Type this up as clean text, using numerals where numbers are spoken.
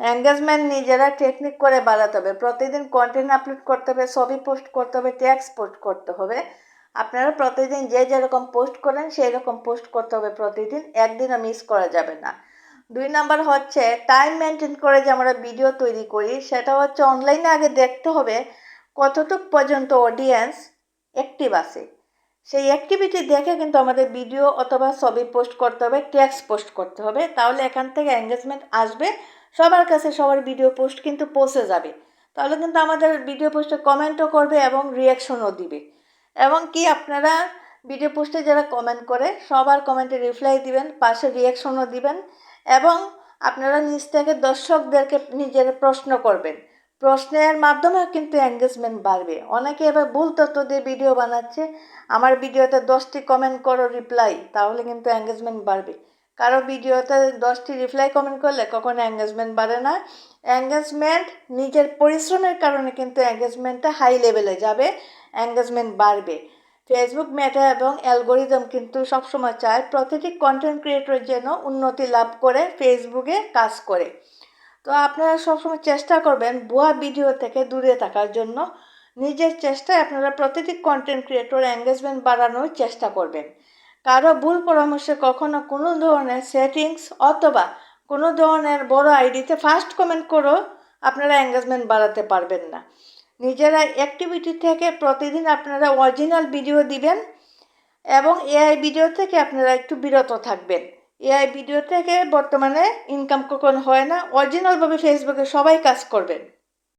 Engagement নিজেরা technique করে বাড়াতে হবে। প্রতিদিন কন্টেন্ট আপলোড করতে হবে, ছবি পোস্ট করতে হবে, ট্যাক্স পোস্ট করতে হবে। আপনারা প্রতিদিন যে যেরকম পোস্ট করেন সেই রকম পোস্ট করতে হবে প্রতিদিন, একদিনও মিস করা যাবে না। 2 নাম্বার হচ্ছে টাইম মেনটেন করে যে আমরা ভিডিও তৈরি করি, সেটা হচ্ছে অনলাইনে আগে দেখতে হবে কতটুক পর্যন্ত অডিয়েন্স অ্যাক্টিভ আছে। সেই অ্যাক্টিভিটি দেখে কিন্তু আমাদের ভিডিও অথবা ছবি পোস্ট করতে হবে, টেক্সট পোস্ট করতে হবে। তাহলে এখান থেকে এঙ্গেজমেন্ট আসবে, সবার কাছে সবার ভিডিও পোস্ট কিন্তু পৌঁছে যাবে। তাহলে কিন্তু আমাদের ভিডিও পোস্টে কমেন্টও করবে এবং রিয়াকশনও দিবে। এবং কি আপনারা ভিডিও পোস্টে যারা কমেন্ট করে সবার কমেন্টে রিপ্লাই দিবেন, পাশে রিয়াকশনও দিবেন। এবং আপনারা নিজ থেকে দর্শকদেরকে নিজের প্রশ্ন করবেন, প্রশ্নের মাধ্যমে কিন্তু এঙ্গেজমেন্ট বাড়বে। অনেকে এবার ভুল তথ্য দিয়ে ভিডিও বানাচ্ছে, আমার ভিডিওতে 10টি কমেন্ট করো রিপ্লাই, তাহলে কিন্তু এঙ্গেজমেন্ট বাড়বে। কারো ভিডিওতে 10টি রিপ্লাই কমেন্ট করলে কখনো এঙ্গেজমেন্ট বাড়ে না। এঙ্গেজমেন্ট নিজের পরিশ্রমের কারণে কিন্তু এঙ্গেজমেন্টটা হাই লেভেলে যাবে, এঙ্গেজমেন্ট বাড়বে। ফেসবুক মেটা এবং অ্যালগোরিদম কিন্তু সবসময় চায় প্রতিটি কন্টেন্ট ক্রিয়েটর যেন উন্নতি লাভ করে, ফেসবুকে কাজ করে। তো আপনারা সবসময় চেষ্টা করবেন ভুয়া ভিডিও থেকে দূরে থাকার জন্য। নিজের চেষ্টায় আপনারা প্রতিটি কন্টেন্ট ক্রিয়েটর এঙ্গেজমেন্ট বাড়ানোর চেষ্টা করবেন। কারো ভুল পরামর্শে কখনো কোনো ধরনের সেটিংস অথবা কোনো ধরনের বড় আইডিতে ফার্স্ট কমেন্ট করেও আপনারা এঙ্গেজমেন্ট বাড়াতে পারবেন না। নিজেরা অ্যাক্টিভিটি থেকে প্রতিদিন আপনারা অরিজিনাল ভিডিও দিবেন এবং এআই ভিডিও থেকে আপনারা একটু বিরত থাকবেন। এআই ভিডিও থেকে বর্তমানে ইনকাম কখনো হয় না, অরিজিনালভাবে ফেসবুকে সবাই কাজ করবেন।